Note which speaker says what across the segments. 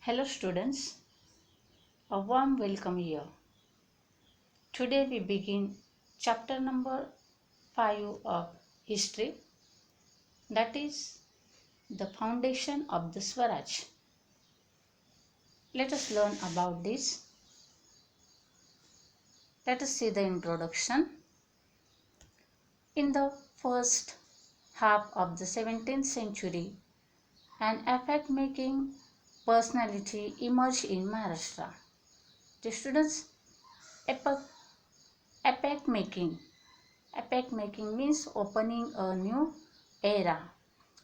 Speaker 1: Hello students, a warm welcome here. Today we begin chapter number 5 of history, that is the foundation of the Swaraj. Let us learn about this. Let us see the introduction. In the first half of the 17th century, an epoch-making personality emerged in Maharashtra. The students, epoch making Epoch making means opening a new era.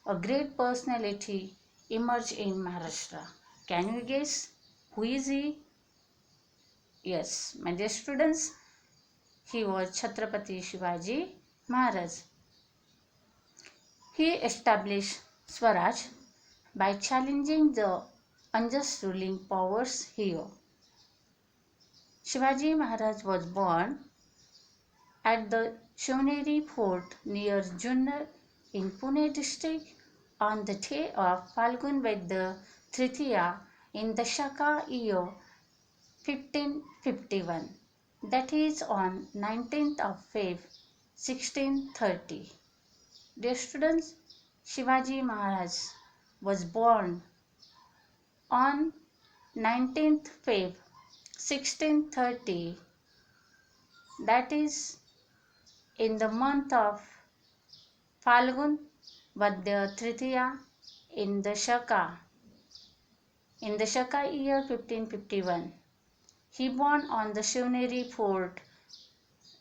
Speaker 1: A great personality emerged in Maharashtra. Can you guess who is he? Yes, my dear students, he was Chhatrapati Shivaji Maharaj. He established Swaraj by challenging the unjust ruling powers here. Shivaji Maharaj was born at the Shivneri Fort near Junnar in Pune district on the day of Falgun Vaidya Tritiya in the Shaka year 1551, that is on 19th of Feb 1630. Dear students, Shivaji Maharaj was born on 19th Feb 1630, that is in the month of Falgun Vaidya Tritiya in the Shaka year 1551. He born on the Shivneri Fort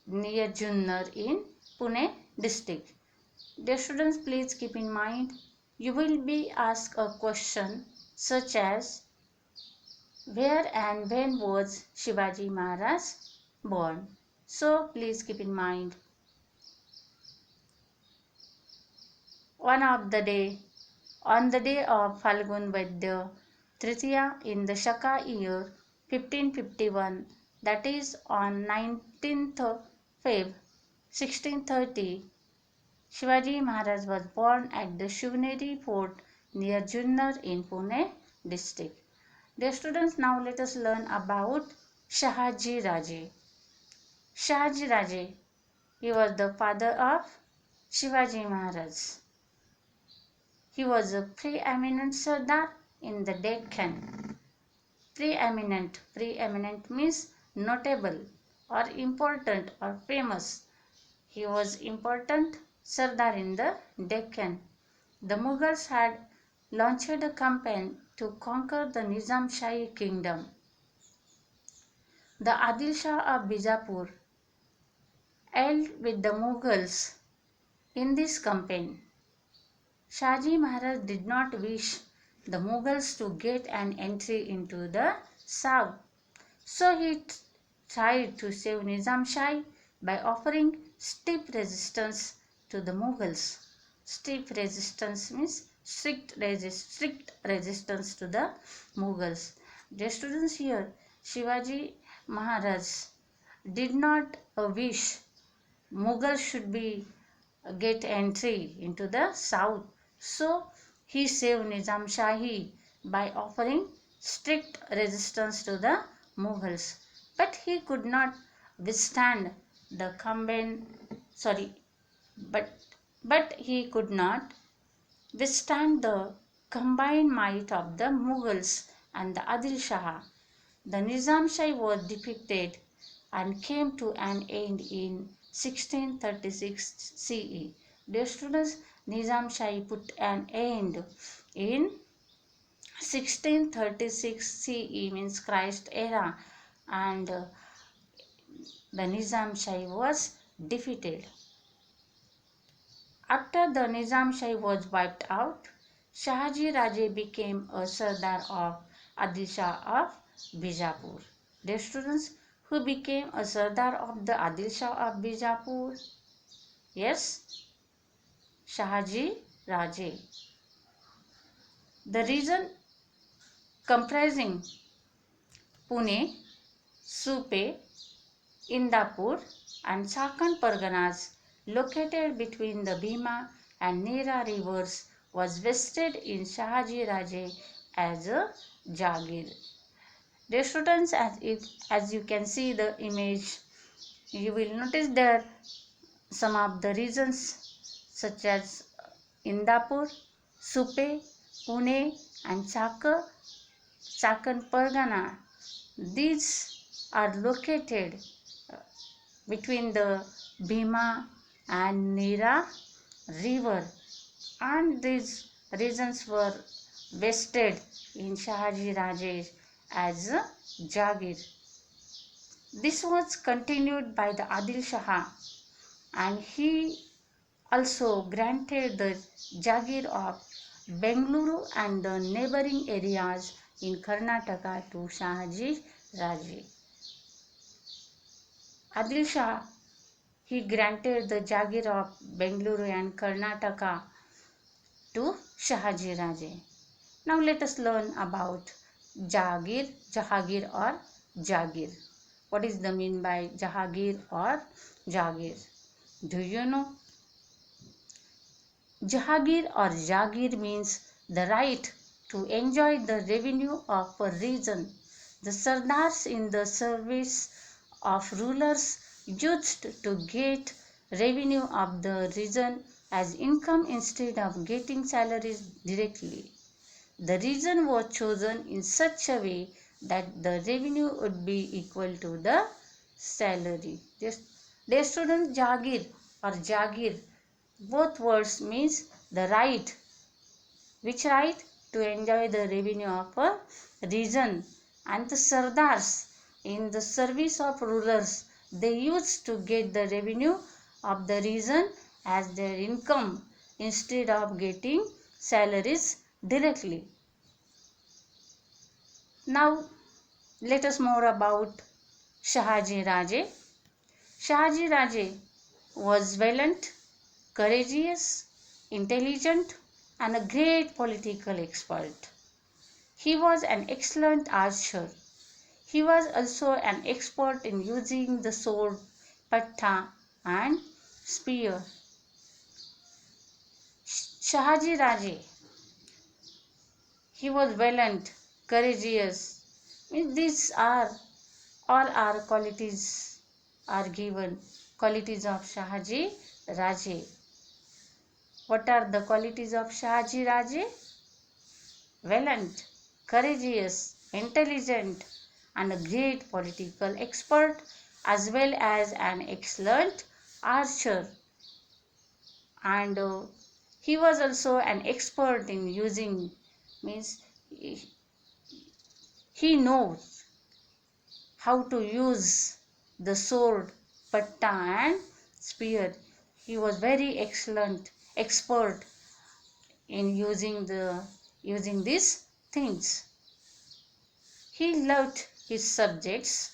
Speaker 1: near Junnar in Pune district. Dear students, please keep in mind you will be asked a question such as where and when was Shivaji Maharaj born? So please keep in mind. On the day of Falgun Vaidya Tritiya in the Shaka year 1551, that is on 19th Feb 1630, Shivaji Maharaj was born at the Shivneri Fort near Junnar in Pune district. Dear students, now let us learn about Shahaji Raje. Shahaji Raje, he was the father of Shivaji Maharaj. He was a preeminent Sardar in the Deccan. Preeminent means notable or important or famous. He was important Sardar in the Deccan. The Mughals had launched a campaign to conquer the Nizam Shahi kingdom. The Adil Shah of Bijapur allied with the Mughals in this campaign. Shahaji Maharaj did not wish the Mughals to get an entry into the south, so he tried to save Nizam Shahi by offering stiff resistance to the Mughals. Stiff resistance means strict resistance to the Mughals. Dear students, here Shivaji Maharaj did not wish Mughals should be get entry into the south. So he saved Nizam Shahi by offering strict resistance to the Mughals. But he could not withstand the but he could not withstand the combined might of the Mughals and the Adil Shah. The Nizam Shahi was defeated and came to an end in 1636 CE. Dear students, Nizam Shahi put an end in 1636 CE means Christ era, and the Nizam Shahi was defeated. After the Nizam Shahi was wiped out, Shahaji Raje became a Sardar of Adil Shah of Bijapur. Dear students, who became a Sardar of the Adil Shah of Bijapur? Yes, Shahaji Raje. The region comprising Pune, Supe, Indapur and Chakan Parganas located between the Bhima and Nera rivers was vested in Shahaji Raje as a Jagir. Dear students, as you can see the image, you will notice there some of the regions such as Indapur, Supe, Pune and Chakan Pargana. These are located between the Bhima and Nira river, and these regions were vested in Shahaji Raje as a Jagir. This was continued by the Adil Shah, and he also granted the Jagir of Bengaluru and the neighboring areas in Karnataka to Shahaji Raje. Adil Shah, he granted the Jagir of Bengaluru and Karnataka to Shahaji Raje. Now let us learn about Jahagir or Jagir. What is the mean by Jahagir or Jagir? Do you know? Jahagir or Jagir means the right to enjoy the revenue of a region. The Sardars in the service of rulers used to get revenue of the region as income instead of getting salaries directly. The region was chosen in such a way that the revenue would be equal to the salary. Dear students, Jagir or Jagir, both words means the right. Which right? To enjoy the revenue of a region. And the Sardars in the service of rulers, they used to get the revenue of the region as their income instead of getting salaries directly. Now let us more about Shahaji Raje. Shahaji Raje was valiant, courageous, intelligent and a great political expert. He was an excellent archer. He was also an expert in using the sword, patta and spear. Shahaji Raje, he was valiant, courageous. These are all our qualities are given. Qualities of Shahaji Raje. What are the qualities of Shahaji Raje? Valiant, courageous, intelligent and a great political expert as well as an excellent archer. And he was also an expert in using, means he knows how to use the sword, patta and spear. He was very excellent expert in using these things. He loved his subjects.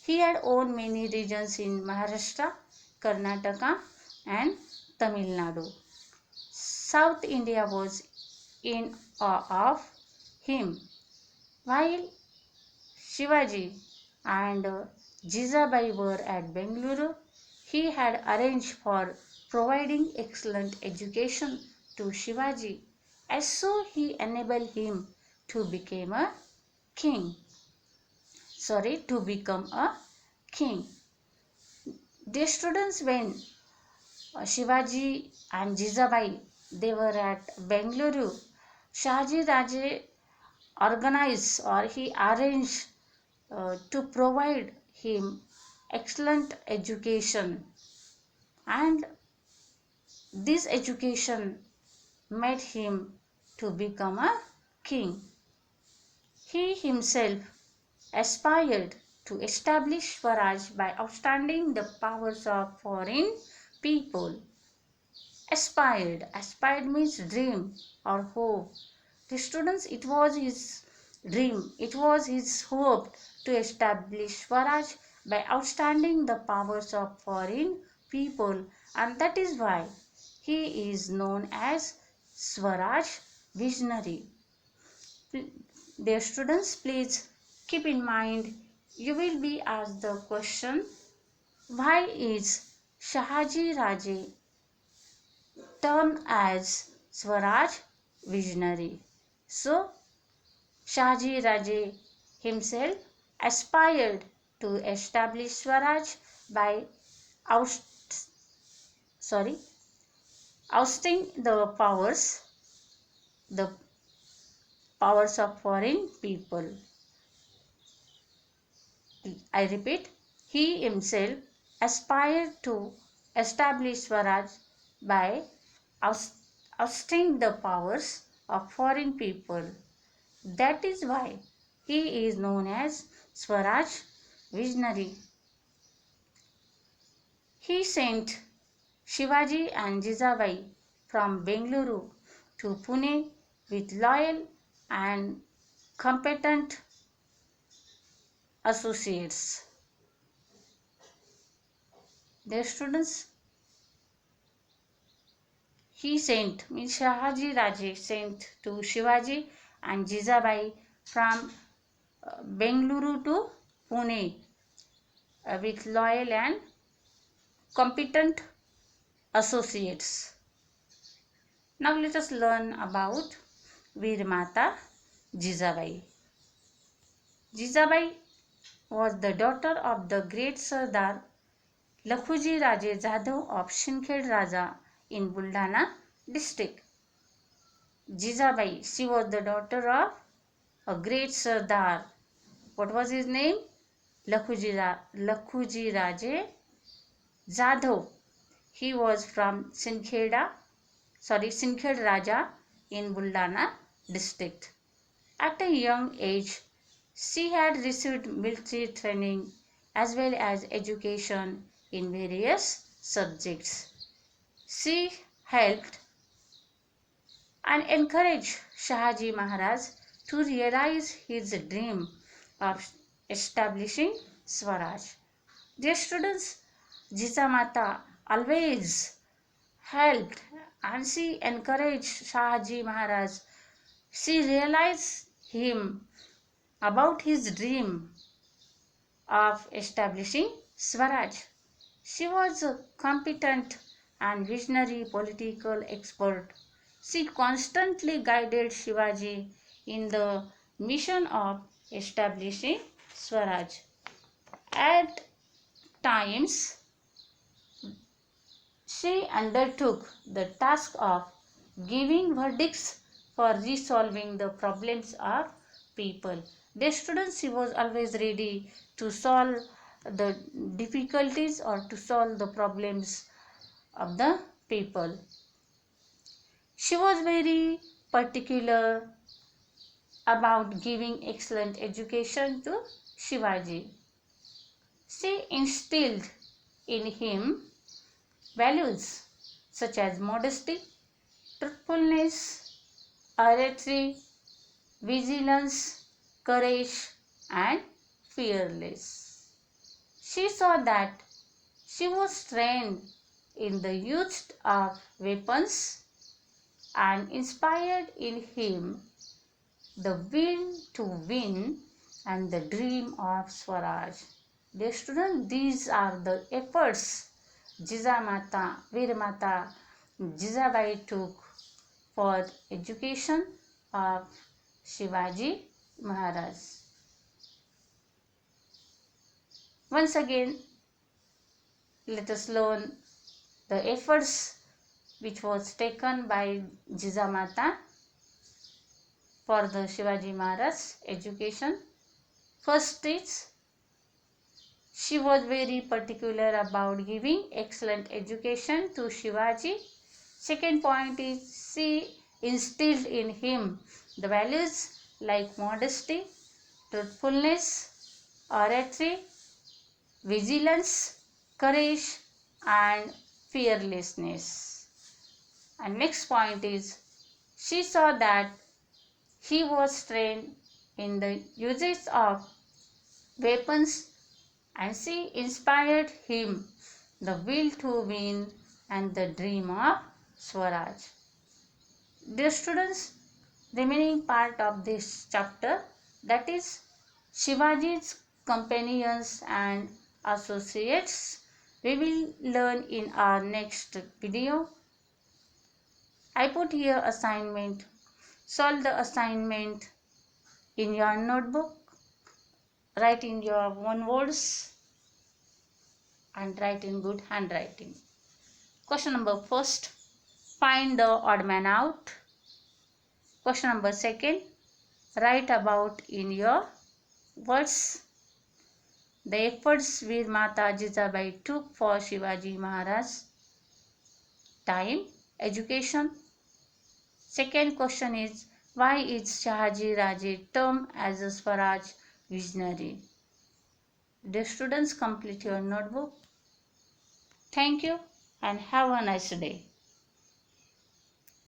Speaker 1: He had owned many regions in Maharashtra, Karnataka and Tamil Nadu. South India was in awe of him. While Shivaji and Jizabai were at Bengaluru, he had arranged for providing excellent education to Shivaji, and so he enabled him to become a king. To become a king. Dear students, when Shivaji and Jizabai they were at Bengaluru, Shahaji Raje organized or he arranged to provide him excellent education, and this education made him to become a king. He himself aspired to establish Swaraj by outstanding the powers of foreign people. Aspired means dream or hope. The students, it was his dream, it was his hope to establish Swaraj by outstanding the powers of foreign people, and that is why he is known as Swaraj visionary. Dear students, please keep in mind you will be asked the question, why is Shahaji Raje termed as Swaraj visionary? So Shahaji Raje himself aspired to establish Swaraj by oust, sorry, ousting the powers of foreign people. I repeat, he himself aspired to establish Swaraj by ousting the powers of foreign people. That is why he is known as Swaraj visionary. He sent Shivaji and Jijabai from Bengaluru to Pune with loyal and competent associates. Dear students, Shahaji Raje sent to Shivaji and Jijabai from Bengaluru to Pune with loyal and competent associates. Now let us learn about Veer Mata Jijabai. Jijabai was the daughter of the great Sardar Lakhuji Raje Jadhav of Shinkhed Raja in Buldana district. Jijabai, she was the daughter of a great Sardar. What was his name? Lakhuji Raje Jadhav. He was from Shinkhed Raja in Buldana district. At a young age, she had received military training as well as education in various subjects. She helped and encouraged Shahaji Maharaj to realize his dream of establishing Swaraj. Dear students, Jijamata always helped and she encouraged Shahaji Maharaj. She realized him about his dream of establishing Swaraj. She was a competent and visionary political expert. She constantly guided Shivaji in the mission of establishing Swaraj. At times, she undertook the task of giving verdicts for resolving the problems of people. The students, she was always ready to solve the difficulties or to solve the problems of the people. She was very particular about giving excellent education to Shivaji. She instilled in him values such as modesty, truthfulness, oratory, vigilance, courage, and fearless. She saw that she was trained in the use of weapons and inspired in him the will to win and the dream of Swaraj. Dear students, these are the efforts Veer Mata Jijabai took for education of Shivaji Maharaj. Once again, let us learn the efforts which was taken by Jijamata for the Shivaji Maharaj education. First is, she was very particular about giving excellent education to Shivaji. Second point is, she instilled in him the values like modesty, truthfulness, oratory, vigilance, courage, and fearlessness. And next point is, she saw that he was trained in the uses of weapons and she inspired him the will to win and the dream of Swaraj. Dear students, remaining part of this chapter, that is Shivaji's companions and associates, we will learn in our next video. I put here assignment. Solve the assignment in your notebook. Write in your own words and write in good handwriting. Question number first, find the odd man out. Question number second, write about in your words the efforts Veer Mata Jijabai took for Shivaji Maharaj. Time, education. Second question is, why is Shahaji Raje termed as a Swaraj visionary? Dear students, complete your notebook. Thank you and have a nice day.